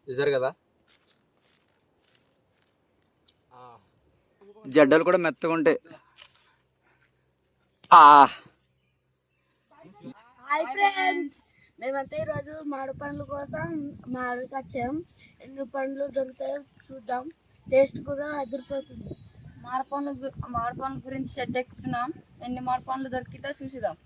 చూసారు కదా, జడ్డలు కూడా మెత్తగా ఉంటాయి. హాయ్ ఫ్రెండ్స్, మేమైతే ఈరోజు మామిడి పండ్ల కోసం మామిడికి వచ్చాం. ఎన్ని పండ్లు దొరుకుతాయో చూద్దాం. టేస్ట్ కూడా అదిరిపోతుంది. మామిడి పండ్ల గురించి షెడ్ ఎక్కుతున్నాం. ఎన్ని మామిడి పండ్లు దొరికితే చూసిద్దాం.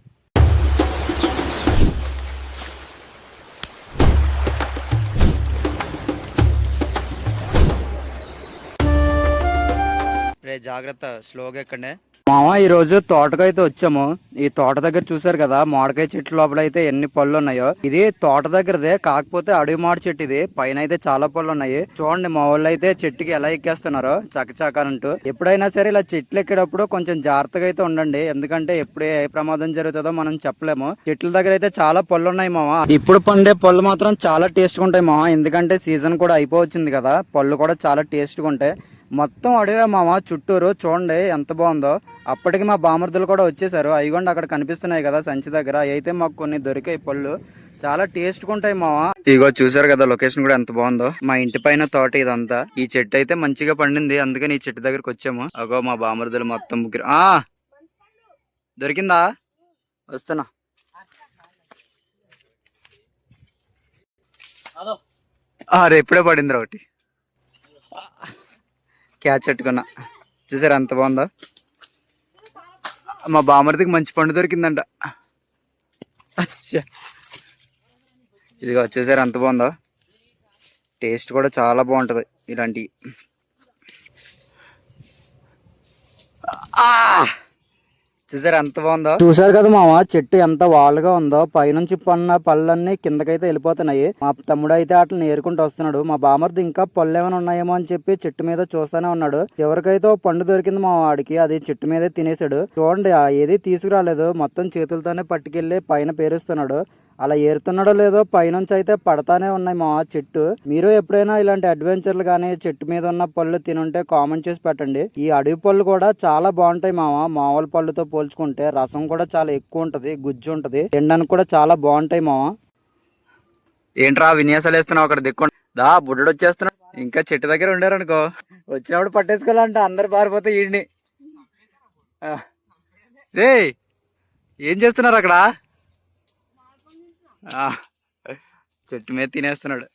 రే జాగ్రత్త, స్లోగా ఎక్కండి మామ. ఈ రోజు తోటకైతే వచ్చాము. ఈ తోట దగ్గర చూసారు కదా, మామిడికాయ చెట్టు లోపల అయితే ఎన్ని పళ్ళు ఉన్నాయో. ఇది తోట దగ్గరదే, కాకపోతే అడవి మామిడి చెట్టు ఇది. పైన అయితే చాలా పళ్ళు ఉన్నాయి. చూడండి, మా వాళ్ళు అయితే చెట్టుకి ఎలా ఎక్కేస్తున్నారో చకచకానంటూ. ఎప్పుడైనా సరే ఇలా చెట్లు ఎక్కేటప్పుడు కొంచెం జాగ్రత్తగా అయితే ఉండండి, ఎందుకంటే ఎప్పుడు ఏ ప్రమాదం జరుగుతుందో మనం చెప్పలేము. చెట్ల దగ్గర అయితే చాలా పళ్ళు ఉన్నాయి మామ. ఇప్పుడు పండే పళ్ళు మాత్రం చాలా టేస్ట్ గా ఉంటాయి మామ, ఎందుకంటే సీజన్ కూడా అయిపోవచ్చింది కదా. పళ్ళు కూడా చాలా టేస్ట్ గా ఉంటాయి. మొత్తం అడివే మామ చుట్టూరు. చూడండి ఎంత బాగుందో. అప్పటికి మా బామర్దులు కూడా వచ్చేసారు. అయిగొండి అక్కడ కనిపిస్తున్నాయి కదా సంచి దగ్గర. అయితే మాకు కొన్ని దొరికాయి పళ్ళు, చాలా టేస్ట్ గా ఉంటాయి మామ. ఇగో చూసారు కదా, లొకేషన్ కూడా ఎంత బాగుందో. మా ఇంటి పైన తోట ఇదంతా. ఈ చెట్టు అయితే మంచిగా పండింది, అందుకని ఈ చెట్టు దగ్గరకు వచ్చాము. అగో మా బామర్దులు మొత్తం ముగ్గురు. దొరికిందా? వస్తున్నా. ఎప్పుడే పడిందిరా ఒకటి. క్యాచ్ పెట్టుకున్నా. చూసారా ఎంత బాగుందో. మా బామర్దికి మంచి పండు దొరికిందంట. ఇదిగో చూసారా ఎంత బాగుందో. టేస్ట్ కూడా చాలా బాగుంటది ఇలాంటివి. చూసారు ఎంత బాగుందో. చూసారు కదా మామ, చెట్టు ఎంత వాలుగా ఉందో. పైనుంచి పన్న పళ్ళన్నీ కిందకైతే వెళ్ళిపోతున్నాయి. మా తమ్ముడు అయితే అట్లా ఏరుకుంటూ వస్తున్నాడు. మా బామర్ది ఇంకా పళ్ళు ఏమైనా ఉన్నాయేమో అని చెప్పి చెట్టు మీద చూస్తానే ఉన్నాడు. ఎవరికైతే పండు దొరికింది మా వాడికి, అది చెట్టు మీదే తినేసాడు. చూడండి, ఏది తీసుకురాలేదు, మొత్తం చేతులతోనే పట్టుకెళ్లి పైన పేరుస్తున్నాడు. అలా ఏరుతున్నాడో లేదో పైనుంచి అయితే పడతానే ఉన్నాయి మా చెట్టు. మీరు ఎప్పుడైనా ఇలాంటి అడ్వెంచర్లు కానీ చెట్టు మీద ఉన్న పళ్ళు తినుంటే కామెంట్ చేసి పెట్టండి. ఈ అడవి పళ్ళు కూడా చాలా బాగుంటాయి మామ. మామూలు పళ్ళుతో పోల్చుకుంటే రసం కూడా చాలా ఎక్కువ ఉంటది, గుజ్జు ఉంటది, తినడానికి కూడా చాలా బాగుంటాయి మామ. ఏంట్రా విన్యాసాలు వేస్తున్నావు అక్కడ దిక్కు? దా బుడ్డడు వచ్చేస్తున్నాడు. ఇంకా చెట్టు దగ్గర ఉండారు అనుకో, వచ్చినప్పుడు పట్టేసుకోవాలంట. అందరు పారిపోతే ఈడిని. రే ఏం చేస్తున్నారు అక్కడ? చెట్టు మీద తినేస్తున్నాడు.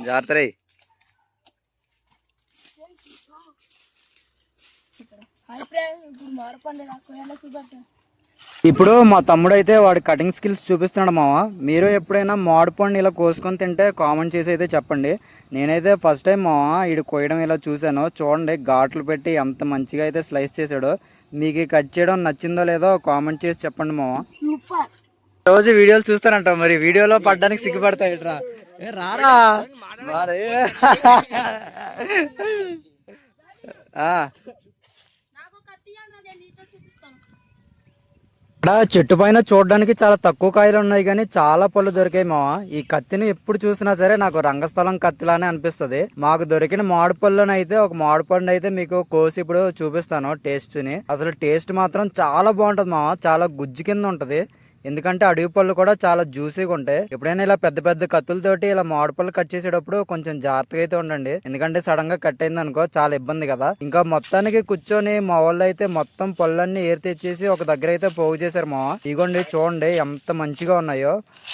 జాగ్రత్త రే. ఇప్పుడు మా తమ్ముడు అయితే వాడి కటింగ్ స్కిల్స్ చూపిస్తున్నాడు మామ. మీరు ఎప్పుడైనా మామిడి పండు ఇలా కోసుకొని తింటే కామెంట్ చేసి అయితే చెప్పండి. నేనైతే ఫస్ట్ టైం మామ వీడు కోయడం ఇలా చూశాను. చూడండి, ఘాట్లు పెట్టి ఎంత మంచిగా అయితే స్లైస్ చేశాడు. మీకు కట్ చేయడం నచ్చిందో లేదో కామెంట్ చేసి చెప్పండి మామ. రోజు వీడియోలు చూస్తానంట, మరి వీడియోలో పడ్డానికి సిగ్గుపడతాయి. రారా ఇక్కడ చెట్టు పైన చూడడానికి చాలా తక్కువ కాయలు ఉన్నాయి, కానీ చాలా పళ్ళు దొరికాయి మావా. ఈ కత్తిని ఎప్పుడు చూసినా సరే నాకు రంగస్థలం కత్తిలానే అనిపిస్తుంది. మాకు దొరికిన మామిడి పళ్ళుని అయితే ఒక మామిడి పండు అయితే మీకు కోసి ఇప్పుడు చూపిస్తాను టేస్ట్ ని. అసలు టేస్ట్ మాత్రం చాలా బాగుంటది మావా, చాలా గుజ్జు కింద ఉంటది. ఎందుకంటే అడవి పళ్ళు కూడా చాలా జ్యూసీగా ఉంటాయి. ఎప్పుడైనా ఇలా పెద్ద పెద్ద కత్తులతోటి ఇలా మామిడి పళ్ళు కట్ చేసేటప్పుడు కొంచెం జాగ్రత్తగా అయితే ఉండండి, ఎందుకంటే సడన్ గా కట్ అయింది అనుకో చాలా ఇబ్బంది కదా. ఇంకా మొత్తానికి కూర్చొని మా వాళ్ళు అయితే మొత్తం పళ్ళన్నీ ఏరి తెచ్చేసి ఒక దగ్గర అయితే పోగు చేశారు మా. ఇగోండి చూడండి ఎంత మంచిగా ఉన్నాయో.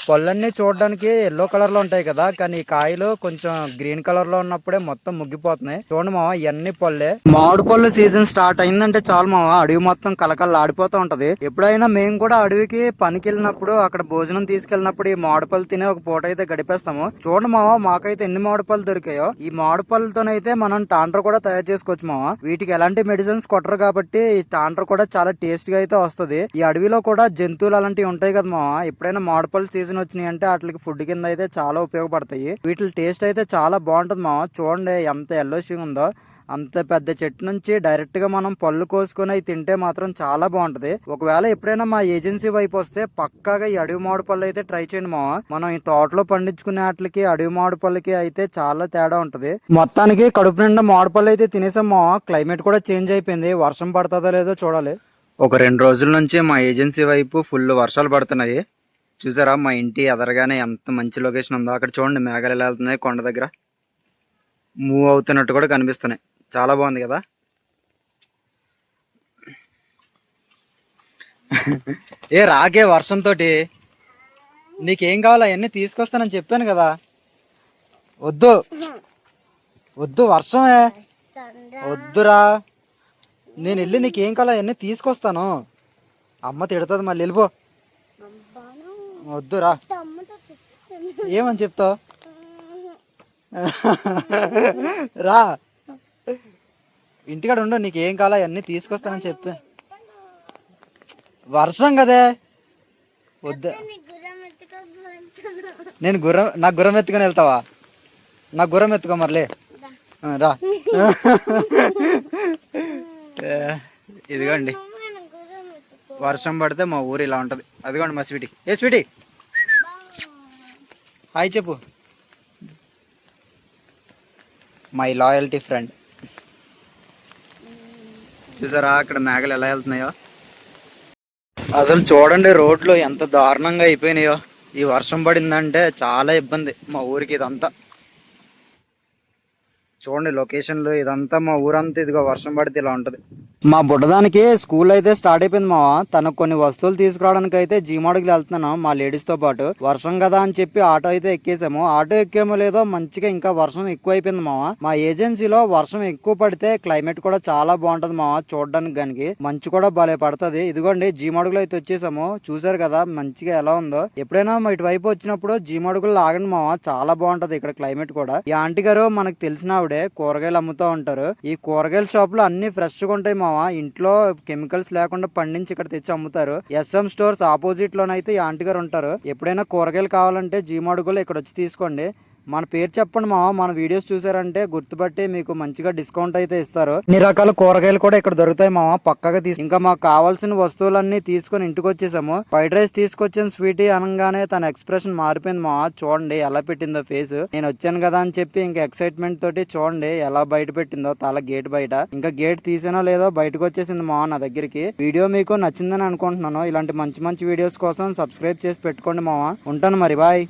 పళ్ళన్నీ చూడడానికి ఎల్లో కలర్ లో ఉంటాయి కదా, కానీ ఈ కాయలు కొంచెం గ్రీన్ కలర్ లో ఉన్నప్పుడే మొత్తం ముగ్గిపోతున్నాయి. చూడండి మావా, ఇవన్నీ పళ్ళే. మామిడి పళ్ళు సీజన్ స్టార్ట్ అయిందంటే చాలు మావా, అడవి మొత్తం కలకల్లా ఆడిపోతూ ఉంటది. ఎప్పుడైనా మేము కూడా అడవికి పనికి వెళ్ళినప్పుడు అక్కడ భోజనం తీసుకెళ్ళినప్పుడు ఈ మామిడిపళ్ళు తినే ఒక పూట అయితే గడిపేస్తాము. చూడండి మావా, మాకైతే ఎన్ని మామిడిపళ్ళు దొరికాయో. ఈ మామిడిపళ్ళతోనైతే మనం టాండ్ర కూడా తయారు చేసుకోవచ్చు మావా. వీటికి ఎలాంటి మెడిసిన్స్ కొట్టరు కాబట్టి ఈ టాండ్ర కూడా చాలా టేస్ట్ గా అయితే వస్తుంది. ఈ అడవిలో కూడా జంతువులు అలాంటివి ఉంటాయి కదా మావా, ఎప్పుడైనా మామిడిపళ్ళు సీజన్ వచ్చినాయి అంటే వాటికి ఫుడ్ కింద అయితే చాలా ఉపయోగపడతాయి. వీటి టేస్ట్ అయితే చాలా బాగుంటది మావా. చూడండి ఎంత ఎల్లోషింగ్ ఉందో. అంత పెద్ద చెట్టు నుంచి డైరెక్ట్ గా మనం పళ్ళు కోసుకొని అవి తింటే మాత్రం చాలా బాగుంటది. ఒకవేళ ఎప్పుడైనా మా ఏజెన్సీ వైపు వస్తే పక్కాగా ఈ అడవి మామిడి పళ్ళు అయితే ట్రై చేయండి మావా. మనం ఈ తోటలో పండించుకునే వాటికి అడవి మామిడి పళ్ళకి అయితే చాలా తేడా ఉంటది. మొత్తానికి కడుపు నిండా మామిడి పళ్ళు అయితే తినేసాం మావా. క్లైమేట్ కూడా చేంజ్ అయిపోయింది, వర్షం పడుతుందో లేదో చూడాలి. ఒక 2 రోజుల నుంచి మా ఏజెన్సీ వైపు ఫుల్ వర్షాలు పడుతున్నాయి. చూసారా మా ఇంటి ఎదరగానే ఎంత మంచి లొకేషన్ ఉందో. అక్కడ చూడండి మేఘాలు ఎలా వెళ్తున్నాయి, కొండ దగ్గర మూవ్ అవుతున్నట్టు కూడా కనిపిస్తున్నాయి. చాలా బాగుంది కదా. ఏ రాకే వర్షంతో నీకేం కావాలో అవన్నీ తీసుకొస్తానని చెప్పాను కదా. వద్దు వద్దు వర్షమే వద్దురా. నేను వెళ్ళి నీకేం కావాలో అవన్నీ తీసుకొస్తాను. అమ్మ తిడుతుంది మళ్ళీ, వెళ్ళిపో. వద్దురా. ఏమని చెప్తావు? రా ఇంటికాడ ఉండు, నీకేం కావాలో అవన్నీ తీసుకొస్తానని చెప్పి. వర్షం కదే వద్దు. నేను నాకు గుర్రం ఎత్తుకొని వెళ్తావా? నాకు గుర్రం ఎత్తుకో మరలే. రా. ఇదిగోండి వర్షం పడితే మా ఊరు ఇలా ఉంటది. అదిగోండి మా స్వీటీ. ఏ స్వీటీ హాయ్ చెప్పు. My loyalty friend. చూసారా అక్కడ మేఘలు ఎలా వెళ్తున్నాయో. అసలు చూడండి రోడ్లు ఎంత దారుణంగా అయిపోయినాయో. ఈ వర్షం పడిందంటే చాలా ఇబ్బంది మా ఊరికి. ఇదంతా చూడండి లొకేషన్లు, ఇదంతా మా ఊరంతా. ఇదిగో వర్షం పడితే ఇలా ఉంటది. మా బుడ్డదానికి స్కూల్ అయితే స్టార్ట్ అయిపోయింది మావా. తనకు కొన్ని వస్తువులు తీసుకురావడానికి అయితే జీమాడుకి వెళ్తున్నాను మా లేడీస్ తో పాటు. వర్షం కదా అని చెప్పి ఆటో అయితే ఎక్కేసాము. ఆటో ఎక్కేమో లేదో మంచిగా ఇంకా వర్షం ఎక్కువ అయిపోయింది మావా. మా ఏజెన్సీలో వర్షం ఎక్కువ పడితే క్లైమేట్ కూడా చాలా బాగుంటది మావా చూడడానికి. గానికి మంచు కూడా భలే పడుతుంది. ఇదిగోండి జీమాడుగులో అయితే వచ్చేసాము. చూసారు కదా మంచిగా ఎలా ఉందో. ఎప్పుడైనా మా ఇటువైపు వచ్చినప్పుడు జీమాడుగులు ఆగండి మావా, చాలా బాగుంటది ఇక్కడ క్లైమేట్ కూడా. ఈ ఆంటీ గారు మనకు తెలిసిన ఆవిడే, కూరగాయలు అమ్ముతూ ఉంటారు. ఈ కూరగాయల షాప్ లో అన్ని ఫ్రెష్ గా ఉంటాయి మావా. ఇంట్లో కెమికల్స్ లేకుండా పండించి ఇక్కడ తెచ్చి అమ్ముతారు. SM స్టోర్స్ ఆపోజిట్ లోనైతే ఈ ఆంటీ గారు ఉంటారు. ఎప్పుడైనా కూరగాయలు కావాలంటే జీమాడుగులో ఇక్కడ వచ్చి తీసుకోండి. మన పేరు చెప్పండి మావా, మన వీడియోస్ చూసారంటే గుర్తుపట్టి మీకు మంచిగా డిస్కౌంట్ అయితే ఇస్తారు. అన్ని రకాల కూరగాయలు కూడా ఇక్కడ దొరుకుతాయి మావా, పక్కగా ఇంకా మాకు కావాల్సిన వస్తువులన్నీ తీసుకొని ఇంటికి వచ్చేసాము. ఫ్రైడ్ రైస్ తీసుకొచ్చిన స్వీటీ అనగానే తన ఎక్స్ప్రెషన్ మారిపోయింది మావా. చూడండి ఎలా పెట్టిందో ఫేస్. నేను వచ్చాను కదా అని చెప్పి ఇంకా ఎక్సైట్మెంట్ తోటి చూడండి ఎలా బయట పెట్టిందో తల గేట్ బయట. ఇంకా గేట్ తీసానో లేదో బయటకు వచ్చేసింది మావా నా దగ్గరికి. వీడియో మీకు నచ్చిందని అనుకుంటున్నాను. ఇలాంటి మంచి మంచి వీడియోస్ కోసం సబ్స్క్రైబ్ చేసి పెట్టుకోండి మావా. ఉంటాను మరి, బాయ్.